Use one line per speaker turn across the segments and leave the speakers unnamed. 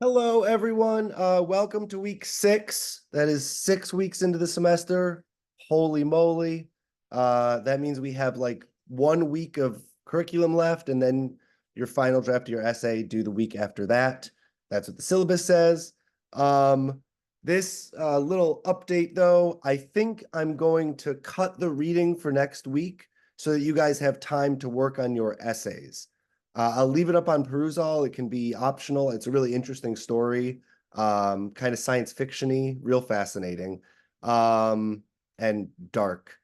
Hello, everyone. Welcome to week 6. That is 6 weeks into the semester. Holy moly. That means we have like 1 week of curriculum left, and then your final draft of your essay due the week after that. That's what the syllabus says. This little update, though, I think I'm going to cut the reading for next week so that you guys have time to work on your essays. I'll leave it up on Perusall. It can be optional. It's a really interesting story, kind of science fiction-y, real fascinating, and dark.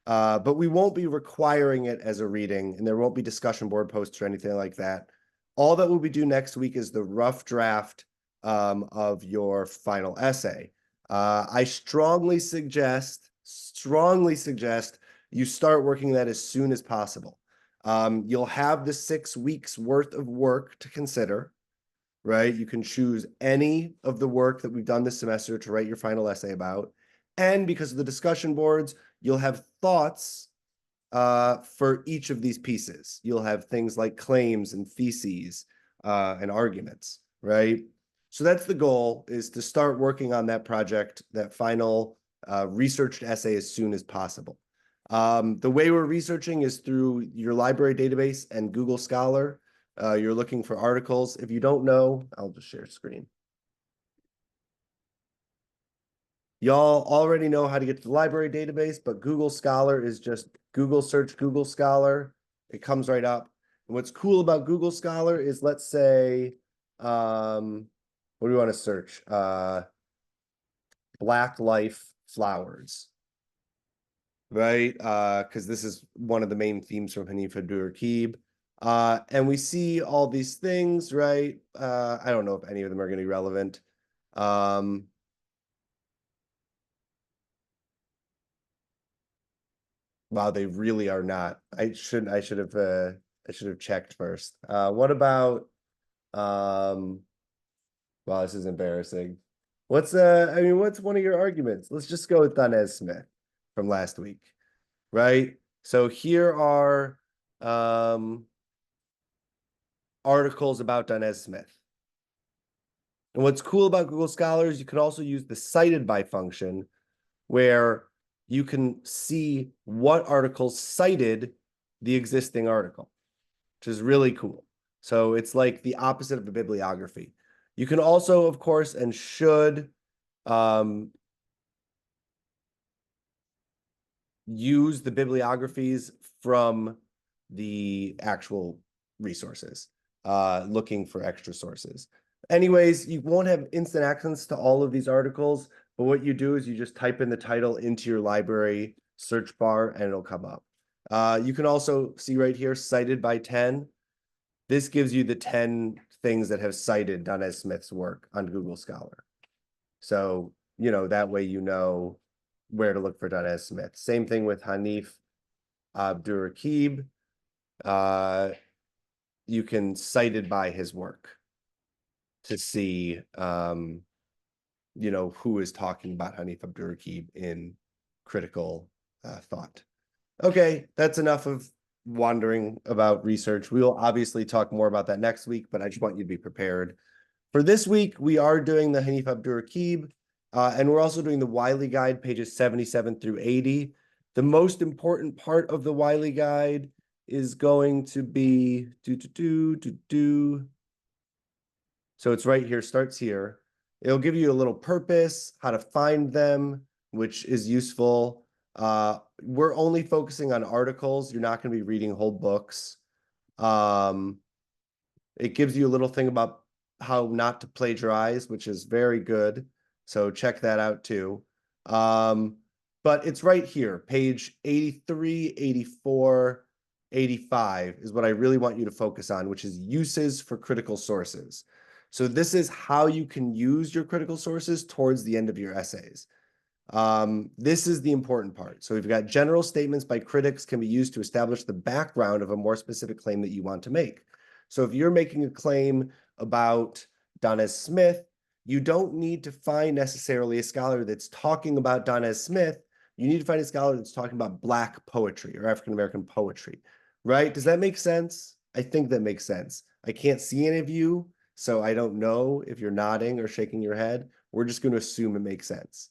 But we won't be requiring it as a reading, and there won't be discussion board posts or anything like that. All that we'll be doing next week is the rough draft of your final essay. I strongly suggest you start working that as soon as possible. You'll have the 6 weeks worth of work to consider, right? You can choose any of the work that we've done this semester to write your final essay about. And because of the discussion boards, you'll have thoughts for each of these pieces. You'll have things like claims and theses and arguments, right? So that's the goal, is to start working on that project, that final researched essay, as soon as possible. The way we're researching is through your library database and Google Scholar. You're looking for articles. If you don't know, I'll just share screen. Y'all already know how to get to the library database, but Google Scholar is just Google search Google Scholar. It comes right up. And what's cool about Google Scholar is, let's say, what do we want to search? Black life flowers, right? Because this is one of the main themes from Hanif Abdurraqib. And we see all these things, right? I don't know if any of them are going to be relevant. Wow, they really are not. I should have checked first. What about wow, this is embarrassing. What's one of your arguments? Let's just go with Danez Smith from last week, right? So here are articles about Danez Smith. And what's cool about Google Scholar is you can also use the cited by function, where you can see what articles cited the existing article, which is really cool. So it's like the opposite of a bibliography. You can also, of course, and should use the bibliographies from the actual resources, looking for extra sources. Anyways, you won't have instant access to all of these articles, but what you do is you just type in the title into your library search bar and it'll come up. You can also see right here, cited by 10. This gives you the 10 things that have cited Danez Smith's work on Google Scholar. So, that way you know where to look for Danez Smith. Same thing with Hanif Abdurraqib. You can cited by his work to see, who is talking about Hanif Abdurraqib in critical thought. Okay, that's enough of wandering about research. We will obviously talk more about that next week, but I just want you to be prepared. For this week, we are doing the Hanif Abdurraqib, and we're also doing the Wiley Guide, pages 77 through 80. The most important part of the Wiley Guide is going to be So it's right here, starts here. It'll give you a little purpose, how to find them, which is useful. We're only focusing on articles. You're not going to be reading whole books. It gives you a little thing about how not to plagiarize, which is very good. So check that out too. But it's right here, page 83, 84, 85 is what I really want you to focus on, which is uses for critical sources. So this is how you can use your critical sources towards the end of your essays. This is the important part. So we've got general statements by critics can be used to establish the background of a more specific claim that you want to make. So if you're making a claim about Danez Smith, you don't need to find necessarily a scholar that's talking about Danez Smith. You need to find a scholar that's talking about Black poetry or African-American poetry, right? Does that make sense? I think that makes sense. I can't see any of you, So I don't know if you're nodding or shaking your head. We're just going to assume it makes sense.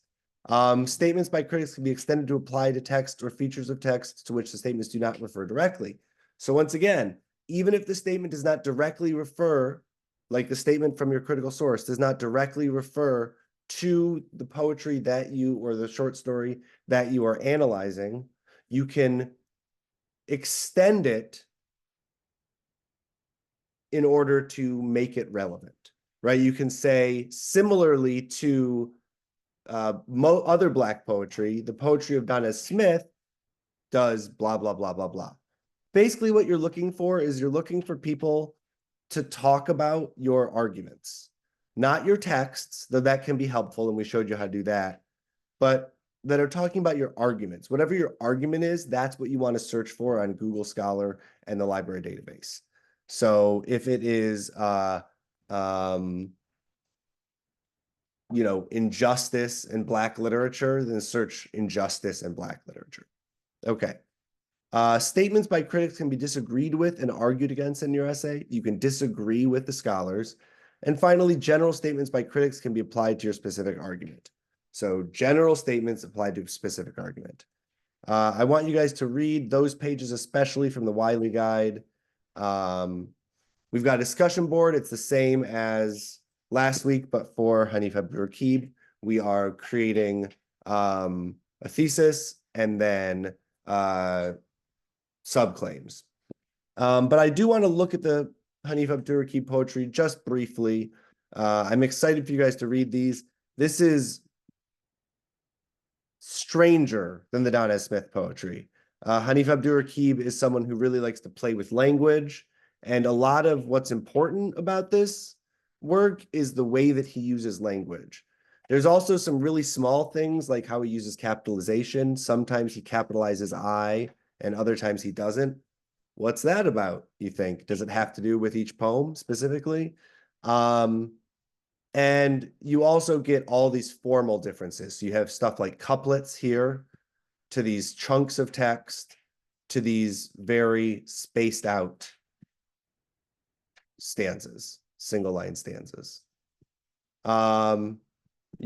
Statements by critics can be extended to apply to text or features of text to which the statements do not refer directly. So once again, even if the statement does not directly refer, like the statement from your critical source does not directly refer to the poetry that you, or the short story that you are analyzing, you can extend it in order to make it relevant, right? You can say similarly to other Black poetry, the poetry of Donez Smith does blah, blah, blah, blah, blah. Basically what you're looking for is you're looking for people to talk about your arguments, not your texts, though that can be helpful, and we showed you how to do that, but that are talking about your arguments. Whatever your argument is, that's what you want to search for on Google Scholar and the library database. So if it is, injustice in Black literature, then search injustice in Black literature. Okay. Statements by critics can be disagreed with and argued against in your essay. You can disagree with the scholars. And finally, general statements by critics can be applied to your specific argument. So general statements applied to a specific argument. I want you guys to read those pages, especially from the Wiley Guide. We've got a discussion board. It's the same as last week, but for Hanif Abdurraqib, we are creating a thesis and then subclaims. But I do want to look at the Hanif Abdurraqib poetry just briefly. I'm excited for you guys to read these. This is stranger than the Donez Smith poetry. Hanif Abdurraqib is someone who really likes to play with language, and a lot of what's important about this work is the way that he uses language. There's also some really small things like how he uses capitalization. Sometimes he capitalizes I, and other times he doesn't. What's that about, you think? Does it have to do with each poem specifically? And you also get all these formal differences. So you have stuff like couplets here to these chunks of text to these very spaced out stanzas, single line stanzas. You'll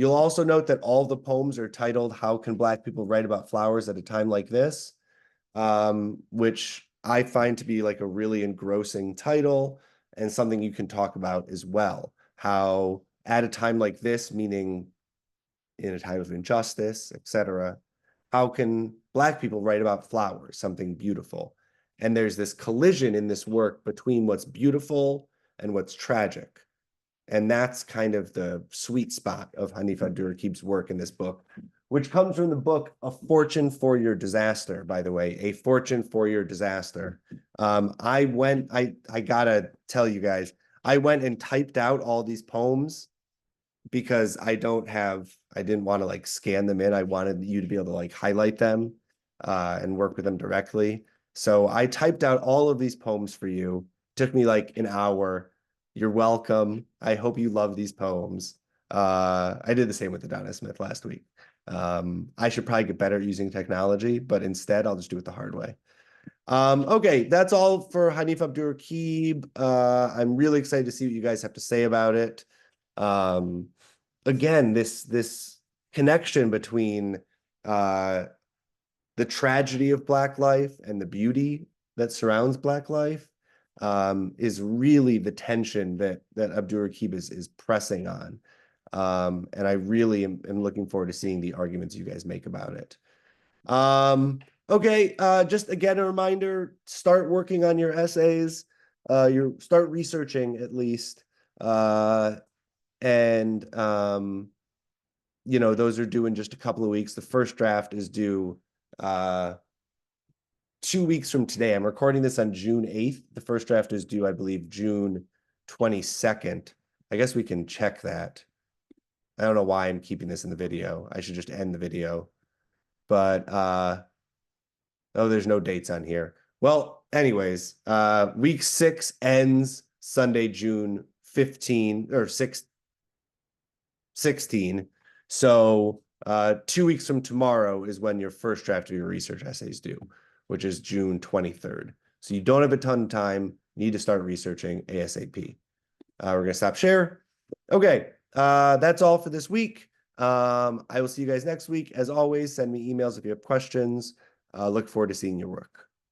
also note that all the poems are titled "How Can Black People Write About Flowers at a Time Like This?" Which I find to be like a really engrossing title and something you can talk about as well. How at a time like this, meaning in a time of injustice, etc., how can Black people write about flowers, something beautiful? And there's this collision in this work between what's beautiful and what's tragic. And that's kind of the sweet spot of Hanif Abdurraqib's work in this book, which comes from the book A Fortune for Your Disaster, by the way, A Fortune for Your Disaster. I gotta tell you guys, I went and typed out all these poems because I didn't want to like scan them in. I wanted you to be able to like highlight them and work with them directly. So I typed out all of these poems for you. Took me like an hour. You're welcome. I hope you love these poems. I did the same with the Donez Smith last week. I should probably get better at using technology, but instead I'll just do it the hard way. Okay, that's all for Hanif Abdurraqib. I'm really excited to see what you guys have to say about it. Again, this connection between the tragedy of Black life and the beauty that surrounds Black life is really the tension that Abdurraqib is pressing on. And I really am looking forward to seeing the arguments you guys make about it. Okay, just again, a reminder, start working on your essays. Start researching at least. And those are due in just a couple of weeks. The first draft is due 2 weeks from today. I'm recording this on June 8th. The first draft is due, I believe, June 22nd. I guess we can check that. I don't know why I'm keeping this in the video. I should just end the video. But, oh, there's no dates on here. Well, anyways, week 6 ends Sunday, June 15 or 16. So 2 weeks from tomorrow is when your first draft of your research essays due, which is June 23rd. So you don't have a ton of time. You need to start researching ASAP. We're going to stop share. Okay. That's all for this week. I will see you guys next week. As always, send me emails if you have questions. Look forward to seeing your work.